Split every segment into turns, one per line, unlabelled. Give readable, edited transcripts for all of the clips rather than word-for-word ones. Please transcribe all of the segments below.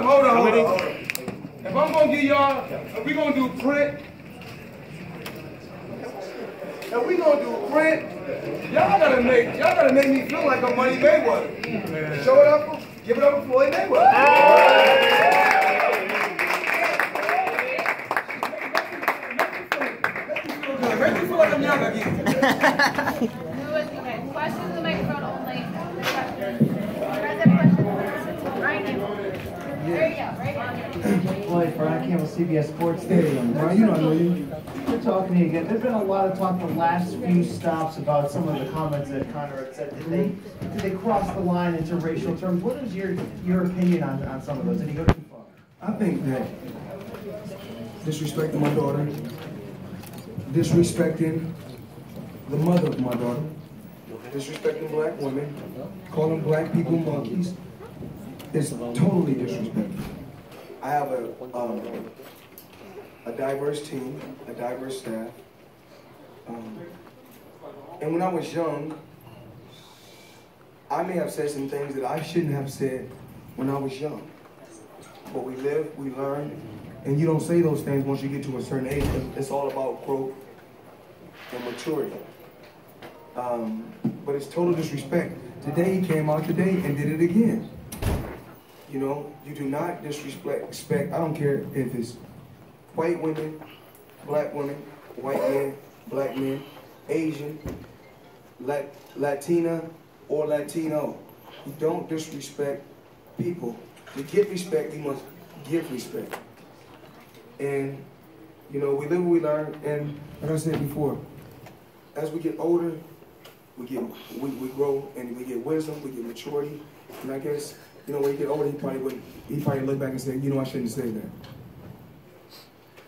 hold on. If I'm gonna give y'all, if we gonna do print, y'all gotta make me feel like I'm Money Mayweather. Show it up, give it up for Floyd Mayweather. Make me feel like I'm young again.
Questions in the microphone only. Right now. There you go, right now.
Floyd, Brian Campbell, CBS Sports Stadium.
Brian, you know I know you.
We're talking to you again. There's been a lot of talk the last few stops about some of the comments that Conor had said. Did they cross the line into racial terms? What is your opinion on some of those? Did he go too far?
I think that disrespecting my daughter, disrespecting the mother of my daughter, disrespecting black women, calling black people monkeys, is totally disrespectful. I have a diverse team, a diverse staff. And when I was young, I may have said some things that I shouldn't have said when I was young. But we live, we learn, and you don't say those things once you get to a certain age. It's all about growth and maturity. But it's total disrespect. Today he came out today and did it again. You know, you do not disrespect, I don't care if it's white women, black women, white men, black men, Asian, Latina, or Latino. You don't disrespect people. To get respect, you must give respect. And, you know, we live, we learn, and like I said before, as we get older, we grow, and we get wisdom, we get maturity, and I guess, you know, when you get older, he probably look back and say, you know, I shouldn't say that.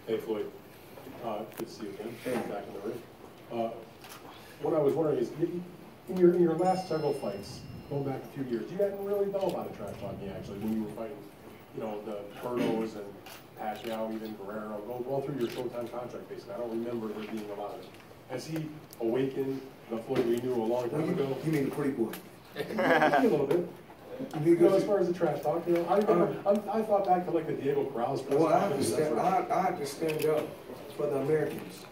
Hey, Floyd. Good to see you again. Hey. Back in the ring. What I was wondering is, in your last several fights, going back a few years, you hadn't really done a lot of trash talking, actually, when you were fighting, you know, the Bertos and Pacquiao, even Guerrero, all through your Showtime contract, basically. I don't remember there being a lot of it. Has he awakened the Floyd we knew a long time ago?
You mean the pretty boy?
A little bit. You know, as far as the trash talk, you know, I thought back to like the Diego Corrales press.
Well, I have to stand up for the Americans.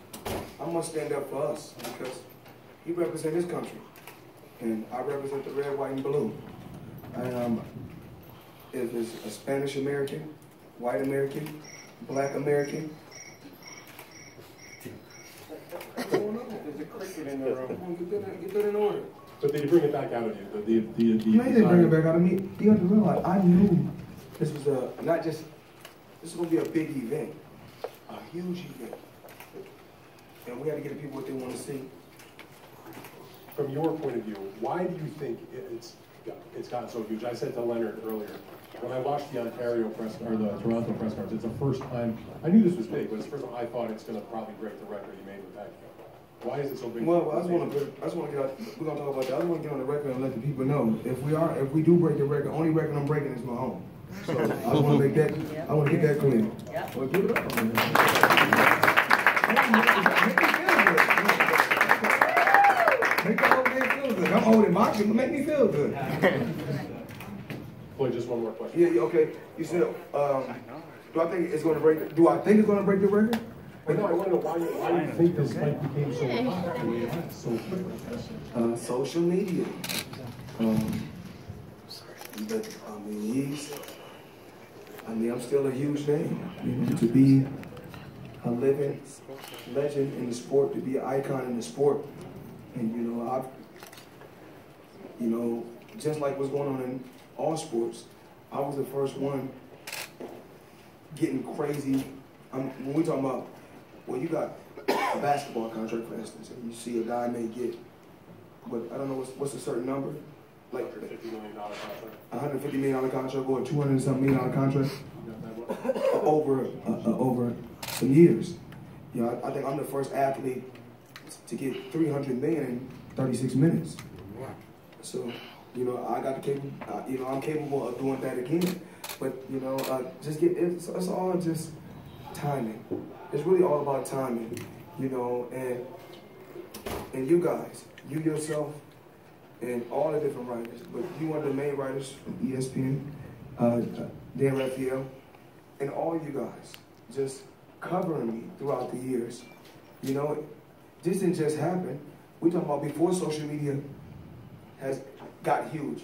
I must stand up for us because he represents this country, and I represent the red, white, and blue. If it's a Spanish American, white American, black American. There's a cricket in the room. Get that in order.
But they bring it back out of you.
They didn't bring it back out of me. You have to realize, I knew this was this is going to be a big event, a huge event. And we got to get the people what they want to see.
From your point of view, why do you think it's gotten so huge? I said to Leonard earlier, when I watched the Ontario press, or the Toronto press conference, it's the first time, I knew this was big, but it's the first time I thought it's going to probably break the record he made with Pacquiao. Why is it so big?
Well, I just want to get out, we're going to talk about that. I just want to get on the record and let the people know, if we do break the record, only record I'm breaking is my own. So I just want to make that, I want to get that clear.
Yep.
Well, give it up. Make the whole day feel good. I'm holding my shit, but make me feel good.
Boy, just one more question.
Yeah, okay. You said, do I think it's going to break the record?
But no, I want to know why you think this fight became so hot so quickly.
Social media. I'm still a huge name. You know, to be a living legend in the sport, to be an icon in the sport. And just like what's going on in all sports, I was the first one getting crazy. When we talking about, well, you got a basketball contract, for instance, and you see a guy may get, but I don't know what's a certain number, like
$150 million contract,
$150 million contract, or a $200-something million contract over some years. You know, I think I'm the first athlete to get $300 million in 36 minutes. So, you know, I'm capable of doing that again. But it's all just timing. It's really all about timing, you know, and you guys, you yourself, and all the different writers, but you one of the main writers from ESPN, Dan Raphael, and all you guys just covering me throughout the years. You know, this didn't just happen. We're talking about before social media has got huge.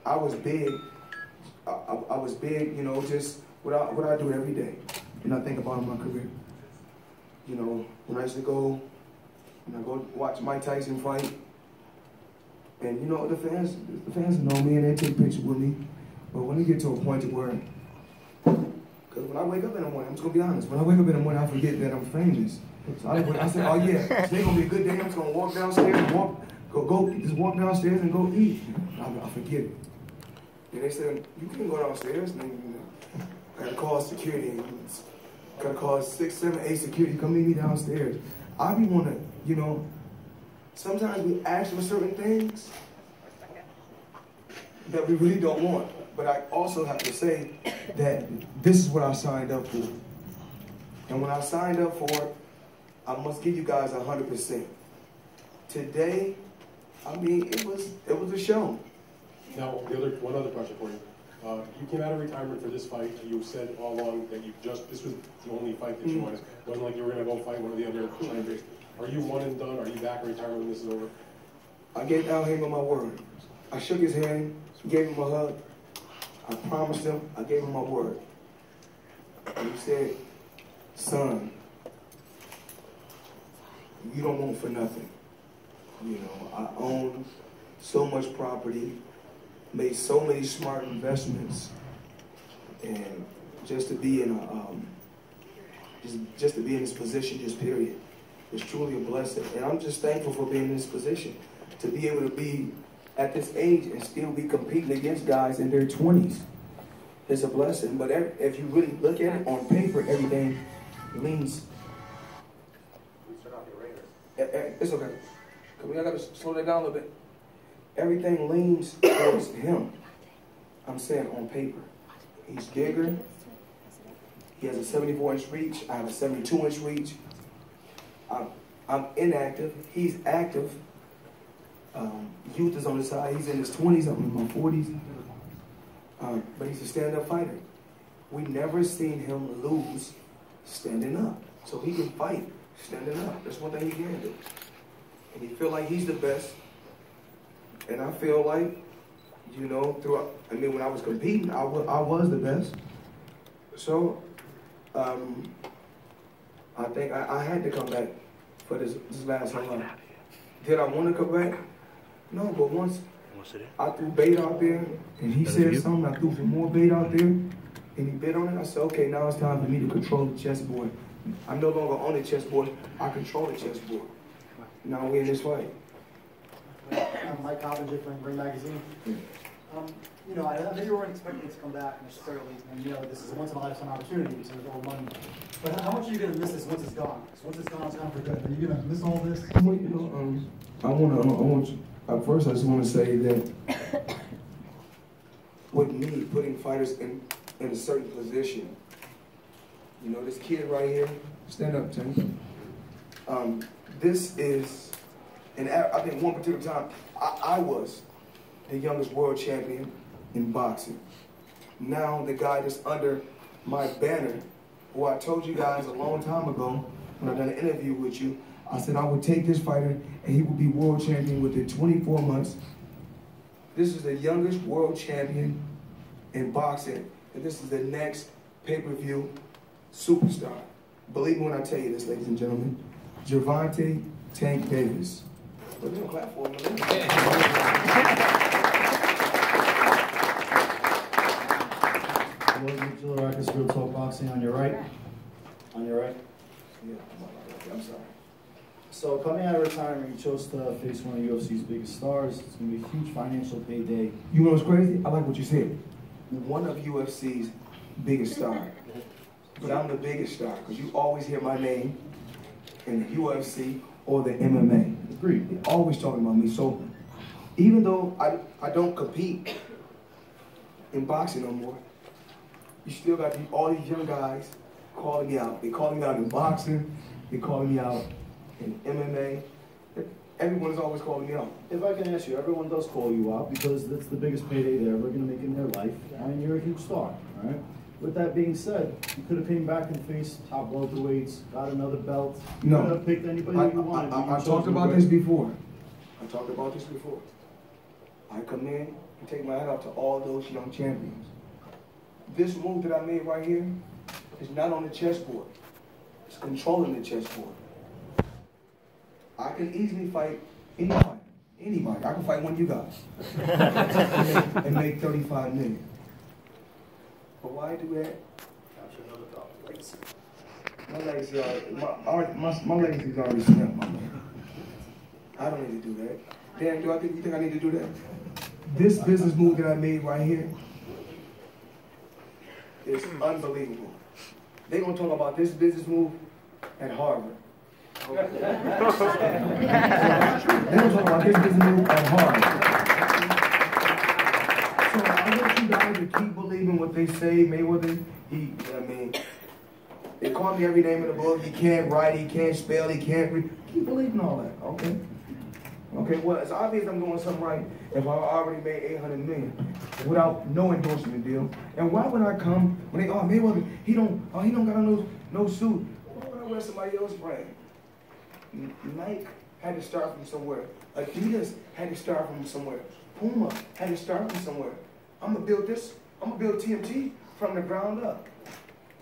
I was big. I was big, you know, just what I do every day. And I think about my career. You know, when I used to go watch Mike Tyson fight, and you know, the fans know me and they take pictures with me. But when it get to a point to where, because when I wake up in the morning, I'm just gonna be honest, when I wake up in the morning, I forget that I'm famous. So I said, oh yeah, today's gonna be a good day. I'm just gonna walk downstairs and just walk downstairs and go eat. I forget it. And they said, you can't go downstairs. And then, you know, I gotta call security. And gotta call 6, 7, 8 security. Come meet me downstairs. I be wanna, you know, sometimes we ask for certain things that we really don't want. But I also have to say that this is what I signed up for. And when I signed up for it, I must give you guys 100%. Today, I mean, it was a show.
Now, one other question for you. You came out of retirement for this fight. You said all along that this was the only fight that you wanted. It wasn't like you were going to go fight one of the other champions. Are you one and done? Are you back in retirement when this is over?
I gave Al Haymon my word. I shook his hand, gave him a hug. I promised him, I gave him my word. And he said, son, you don't want for nothing. You know, I own so much property, made so many smart investments, and just to be in just to be in this position, just period, is truly a blessing. And I'm just thankful for being in this position, to be able to be at this age and still be competing against guys in their 20s. It's a blessing. But if you really look at it on paper, everything leans. It's okay. I gotta slow that down a little bit. Everything leans towards him. I'm saying on paper. He's bigger. He has a 74-inch reach. I have a 72-inch reach. I'm inactive. He's active. Youth is on the side. He's in his 20s. I'm in my 40s. But he's a stand-up fighter. We never seen him lose standing up. So he can fight standing up. That's one thing he can do. And he feel like he's the best. And I feel like, you know, when I was competing, I was the best. So, I think I had to come back for this last one. Did I want to come back? No, but once I threw bait out there, and he said something, I threw some more bait out there, and he bit on it. I said, okay, now it's time for me to control the chessboard. I'm no longer on the chessboard, I control the chessboard. Now we're in this fight.
I'm Mike Coppinger from Ring Magazine. You know, I know you weren't expecting to come back necessarily, and you know, this is a once-in-a-lifetime opportunity because of all the money. But how much are you going to miss this once it's gone? Because once it's gone, it's gone for good. Are you going to miss all this?
Well, you know, first I just want to say that with me putting fighters in a certain position, you know, this kid right here, stand up, Tim. This is, and I think one particular time, I was the youngest world champion in boxing. Now the guy that's under my banner, who I told you guys a long time ago when I done an interview with you, I said I would take this fighter and he would be world champion within 24 months. This is the youngest world champion in boxing, and this is the next pay-per-view superstar. Believe me when I tell you this, ladies and gentlemen, Gervonta Tank Davis. We're gonna clap for him.
Floyd Mayweather, Real Talk Boxing on your right. On your right.
Yeah, I'm sorry.
So coming out of retirement, you chose to face one of UFC's biggest stars. It's going to be a huge financial payday.
You know what's crazy? I like what you said. One of UFC's biggest stars. But I'm the biggest star, because you always hear my name in the UFC or the MMA.
Agreed.
They're always talking about me. So even though I don't compete in boxing no more, you still got all these young guys calling me out. They're calling me out in boxing. They're calling me out in MMA. everyone is always calling me out.
If I can ask you, everyone does call you out because that's the biggest payday they're ever going to make in their life, and you're a huge star, all right? With that being said, you could have came back and faced top welterweights, got another belt. You
No.
could have picked anybody you wanted.
I talked about this before. I talked about this before. I come in and take my hat off to all those young champions. This move that I made right here is not on the chessboard. It's controlling the chessboard. I can easily fight anybody. Anybody. I can fight one of you guys. and make 35 million. But why I do that? My legacy is already set, my man. I don't need to do that. Dan, you think I need to do that? This business move that I made right here is unbelievable. They're gonna talk about this business move at Harvard. They're gonna talk about this business move at Harvard. So I want you guys to keep believing what they say. Mayweather, they call me every name in the book. He can't write, he can't spell, he can't read. Keep believing all that, okay? Okay, well, it's obvious I'm doing something right if I already made 800 million without no endorsement deal. And why would I come when they, Mayweather, he don't got no suit. Why would I wear somebody else's brand? Nike had to start from somewhere. Adidas had to start from somewhere. Puma had to start from somewhere. I'm gonna build TMT from the ground up.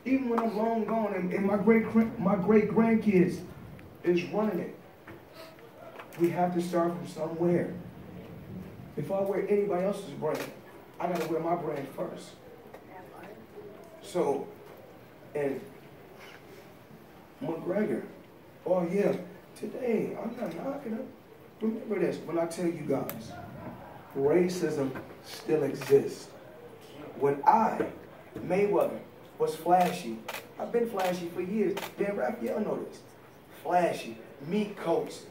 Even when I'm long gone and my great grandkids is running it. We have to start from somewhere. If I wear anybody else's brand, I gotta wear my brand first. So, and McGregor, oh yeah, today, I'm not knocking him. Remember this, when I tell you guys, racism still exists. When I, Mayweather, was flashy, I've been flashy for years. Dan Raphael know this. Flashy, meat coats.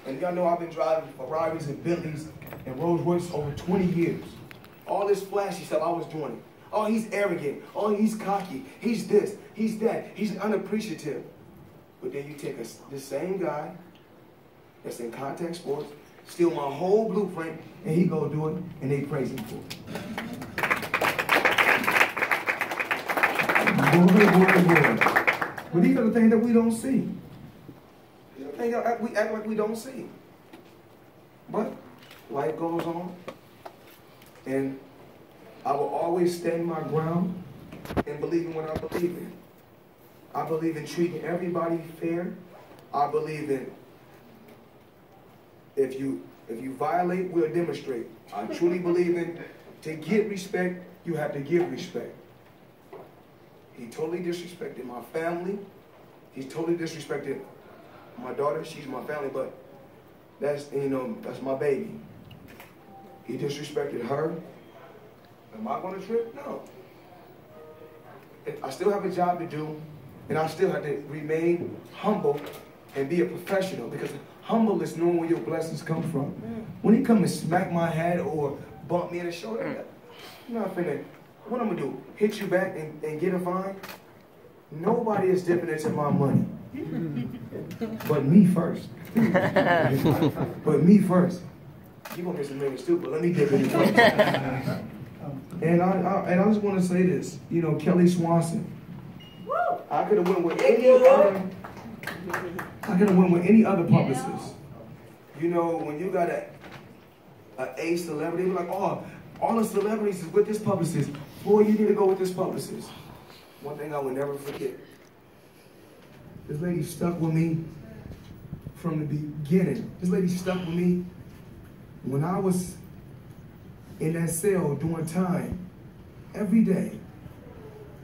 And y'all know I've been driving Ferraris and Bentleys and Rolls Royces over 20 years. All this flashy stuff, I was doing it. Oh, he's arrogant. Oh, he's cocky. He's this. He's that. He's unappreciative. But then you take the same guy that's in contact sports, steal my whole blueprint, and he go do it, and they praise him for it. Boy. But these are the things that we don't see. We act like we don't see. But life goes on, and I will always stand my ground and believe in what I believe in. I believe in treating everybody fair. I believe in if you violate, we'll demonstrate. I truly believe in to get respect, you have to give respect. He totally disrespected my family. He's totally disrespected my daughter. She's my family, but that's my baby. He disrespected her. Am I going to trip? No. I still have a job to do, and I still have to remain humble and be a professional, because humble is knowing where your blessings come from. When he come and smack my head or bump me in the shoulder, I'm not finna. What I'm gonna do? Hit you back and get a fine? Nobody is dipping into my money. But me first. But me first. You're gonna get some millions too, but let me dip in first. And I just want to say this. Kelly Swanson. I could have went with any other publicist. When you got a celebrity, like, oh, all the celebrities is with this publicist. Boy, you need to go with this publicist. One thing I will never forget. This lady stuck with me from the beginning. This lady stuck with me when I was in that cell doing time every day.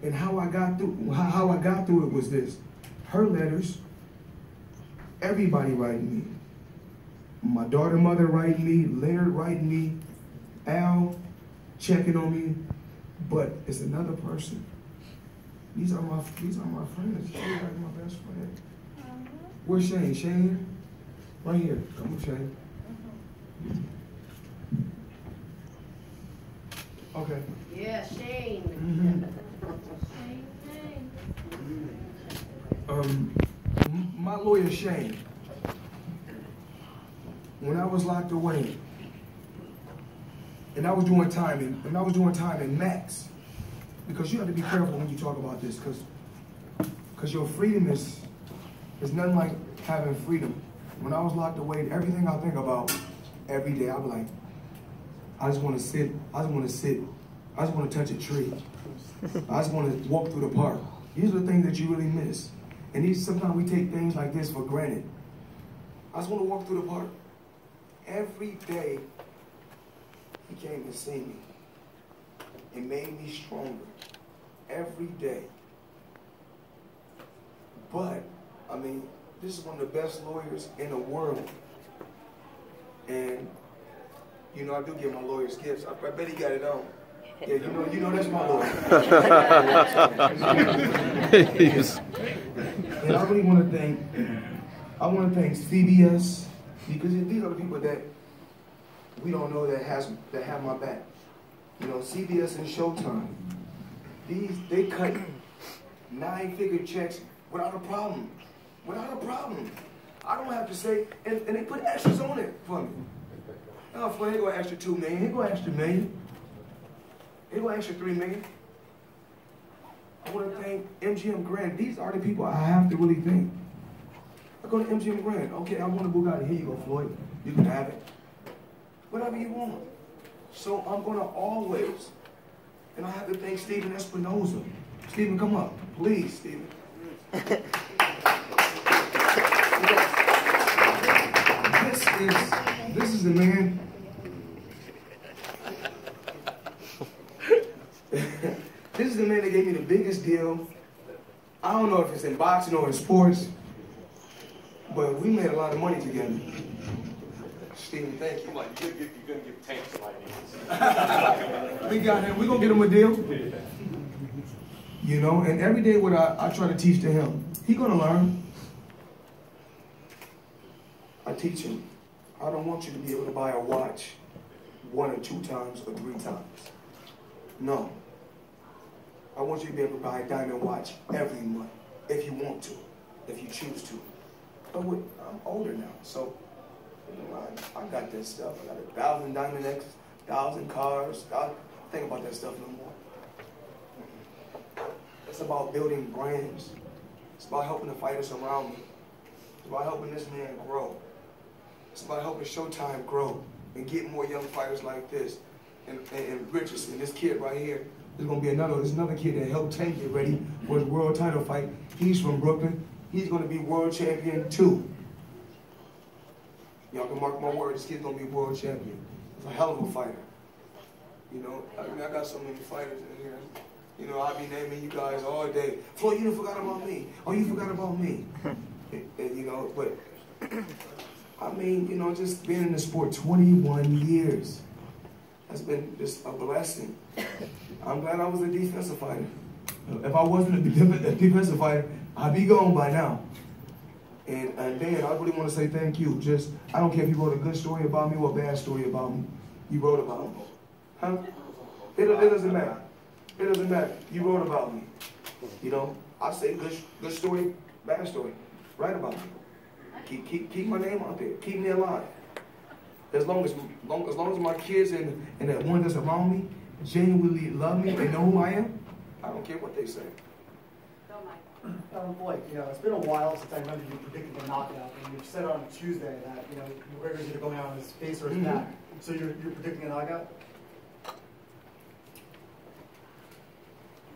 And how I got through it was this. Her letters, everybody writing me. My mother writing me, Laird writing me, Al checking on me, but it's another person. These are my friends. She's like my best friend. Where's Shane? Shane? Right here. Come with Shane. Okay.
Yeah, Shane.
My lawyer Shane. when I was locked away, and I was doing time in Max, because you have to be careful when you talk about this, because your freedom is nothing like having freedom. When I was locked away, everything I think about every day, I'll be like, I just want to sit, I just want to touch a tree. I just want to walk through the park. These are the things that you really miss. And sometimes we take things like this for granted. I just want to walk through the park. Every day, he came to see me. It made me stronger. Every day. But, I mean, this is one of the best lawyers in the world. And, you know, I do give my lawyers gifts. I bet he got it on. Yeah, you know that's my lawyer. And I really want to thank CBS, because these are the people that we don't know that have my back. You know, CBS and Showtime. They cut 9-figure checks without a problem. Without a problem. I don't have to say, and they put extras on it for me. Oh, Floyd, here go an extra $2 million. Here go an extra $1 million. Here go an extra $3 million. I want to thank MGM Grand. These are the people I have to really thank. I go to MGM Grand. Okay, I want a Bugatti. Here you go, Floyd. You can have it. Whatever you want. So I'm going to always, and I have to thank Steven Espinoza. Steven, come up. Please, Steven. This is the man. This is the man that gave me the biggest deal. I don't know if it's in boxing or in sports, but we made a lot of money together. Steven, thank you.
You're gonna give Tank some ideas.
We got him. We're gonna get him a deal. You know, and every day what I try to teach to him, he gonna learn. I teach him. I don't want you to be able to buy a watch 1 or 2 times or 3 times. No. I want you to be able to buy a diamond watch every month, if you want to, if you choose to. But I'm older now, so you know, I got that stuff. I got 1,000 diamond X, 1,000 cars. I don't think about that stuff no more. It's about building brands. It's about helping the fighters around me. It's about helping this man grow. It's about helping Showtime grow and get more young fighters like this. And Richardson, this kid right here, there's another kid that helped Tank get ready for his world title fight. He's from Brooklyn. He's going to be world champion too. Y'all can mark my word, this kid's going to be world champion. He's a hell of a fighter. You know, I mean, I got so many fighters in here. You know, I'll be naming you guys all day. Floyd, you forgot about me. Oh, you forgot about me. and you know, but, I mean, you know, just being in the sport 21 years has been just a blessing. I'm glad I was a defensive fighter. If I wasn't a defensive fighter, I'd be gone by now. And Dan, I really want to say thank you. Just, I don't care if you wrote a good story about me or a bad story about me. You wrote about me. Huh? It doesn't matter. It doesn't matter. You wrote about me. You know, I say good story, bad story. Write about me. Keep my name out there. Keep me alive. As long as my kids and that one that's around me genuinely love me and know who I am, I don't care what they say.
Floyd, you know, it's been a while since I remember you predicted the knockout, and you said on Tuesday that, you know, McGregor's either going out on his face or his back. So you're predicting a knockout?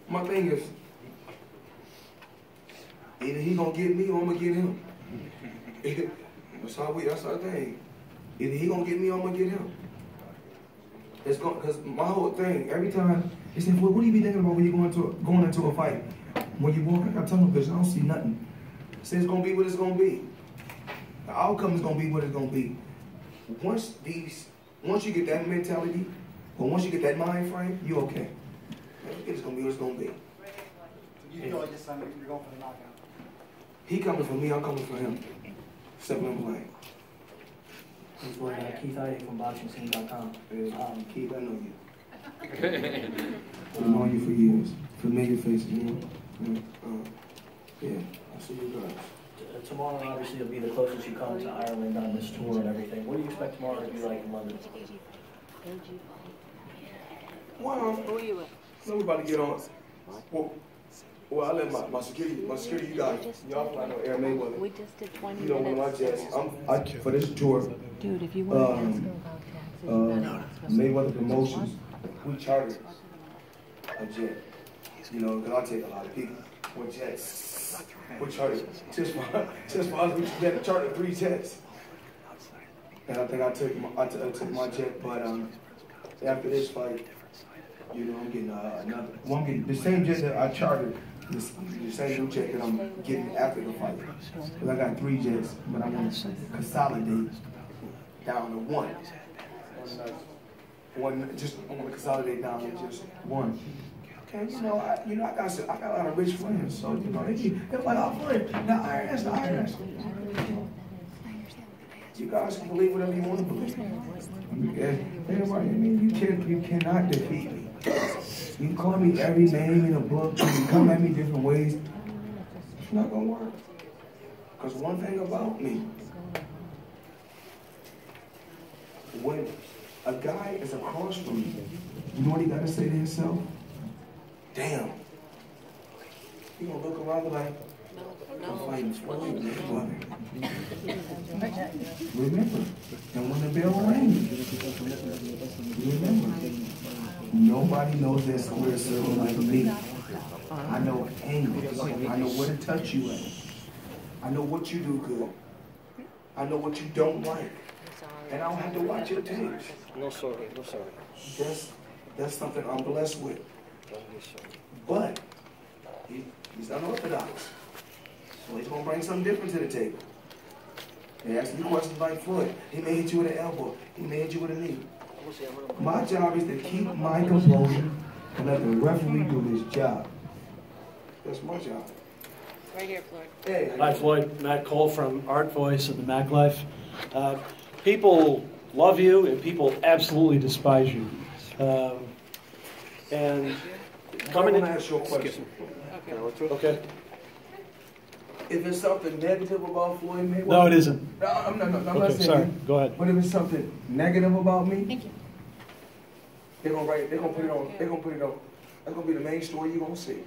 My thing is, either he gonna get me or I'm gonna get him. That's our thing. Either he gonna get me or I'm gonna get him. It's going, because my whole thing, every time they say, well, what do you be thinking about when you're going into a fight? When you walk, I got tunnel vision, I don't see nothing. I say it's gonna be what it's gonna be. The outcome is gonna be what it's gonna be. Once you get that mentality, or once you get that mind frame, you're okay. It's gonna be what it's gonna be.
So you feel like this time you're going for the knockout?
He coming for me, I'm coming for him. Simple and plain.
This was Keith Ide from BoxingScene.com.
Keith, I know you. I've known you for years. Familiar faces, you know. Yeah, I see you guys.
tomorrow obviously will be the closest you come to Ireland on this tour and everything. What do you expect tomorrow to be like in London?
Well, so we about to get on. Well, I let my security, you guys, y'all probably know Air Mayweather.
We just did 20
You know, one of my
minutes.
jets, for this tour,
Dude, if you want to ask him about taxes, you better ask him.
Mayweather Promotions, we chartered a jet. You know, because I take a lot of people with jets. We chartered, just for us, we had to charter 3 jets. And I think I took my jet, but after this fight, you know, I'm getting another. Well, I'm getting the same jet that I chartered, the same new jet that I'm getting after the fight. Because I got 3 jets, but I want to consolidate down to 1. I want to consolidate down to just 1. Okay, you know, I got a lot of rich friends, so you know, they're like, oh, friend, the IRS. You guys can believe whatever you want to believe. I mean, you cannot defeat me. You can call me every name in a book. You can come at me different ways. It's not gonna work. Because one thing about me, when a guy is across from me, you know what he gotta say to himself? Damn. He gonna look around like, I'm fighting Floyd Mayweather. Remember, and when the bell rings, remember, nobody knows that square circle like me. I know angles. I know where to touch you at. I know what you do good. I know what you don't like. And I don't have to watch your tapes.
No sorry, no sorry.
That's something I'm blessed with. But he's unorthodox. So he's gonna bring something different to the table. They ask you questions like Floyd. He may hit you with an elbow. He may hit you with a knee. My job is to keep my composure and let the referee do his job. That's my job.
Right here, Floyd.
Hey.
Hi, Floyd. Matt Cole from Art Voice of the Mac Life. People love you and people absolutely despise you. And coming in.
I want to ask you a question.
Okay.
If it's something negative about Floyd Mayweather.
No, it isn't.
No, I'm not
Okay,
saying.
sorry. Go ahead.
But if it's something negative about me,
Thank you.
they're gonna put it on. That's gonna be the main story you're gonna see.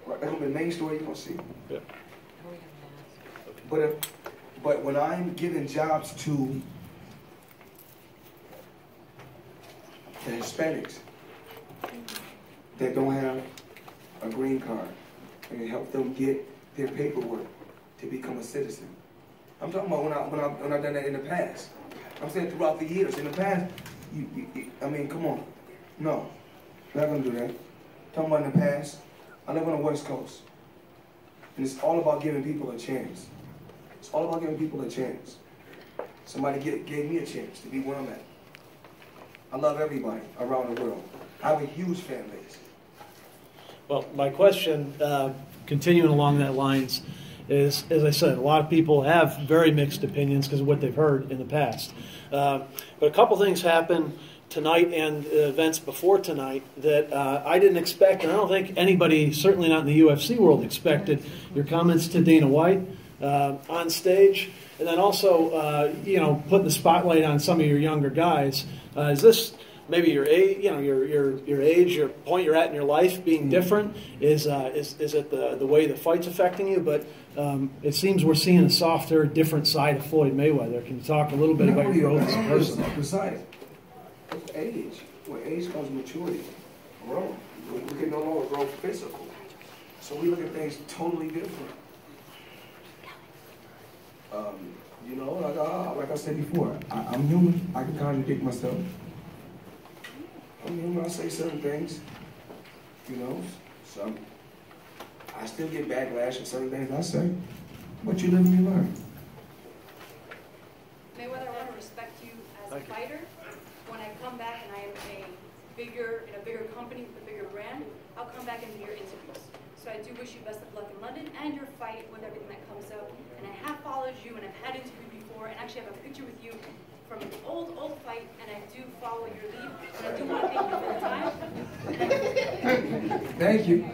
Right? That's gonna be the main story you're gonna see.
Yeah.
But when I'm giving jobs to the Hispanics that don't have a green card and help them get their paperwork to become a citizen. I'm talking about when I've done that in the past. I'm saying throughout the years. In the past, I mean, come on. No, I'm not gonna do that. Talking about in the past, I live on the West Coast. And it's all about giving people a chance. It's all about giving people a chance. Somebody gave me a chance to be where I'm at. I love everybody around the world. I have a huge fan base.
Well, my question, continuing along that lines, is, as I said, a lot of people have very mixed opinions because of what they've heard in the past. But a couple things happened tonight and events before tonight that I didn't expect, and I don't think anybody, certainly not in the UFC world, expected. Your comments to Dana White on stage, and then also, putting the spotlight on some of your younger guys. Is this maybe your age, your age, your point you're at in your life being different? Is it the way the fight's affecting you? But it seems we're seeing a softer, different side of Floyd Mayweather. Can you talk a little bit about your growth as a person?
Besides, age. With age comes maturity, growth. We can no longer grow physical. So we look at things totally different. Like I said before, I'm human. I can contradict myself. I'm human. I say certain things, so I still get backlash for certain things I say. But you live and you learn.
Mayweather, I want to respect you as a fighter. When I come back and I am in a bigger company with a bigger brand, I'll come back and do your interviews. So I do wish you best of luck in London and your fight with everything that comes out. And I have followed you and I've had interviewed before and actually have a picture with you from an old fight, and I do follow your lead. And I do want to thank you for the time.
Thank you.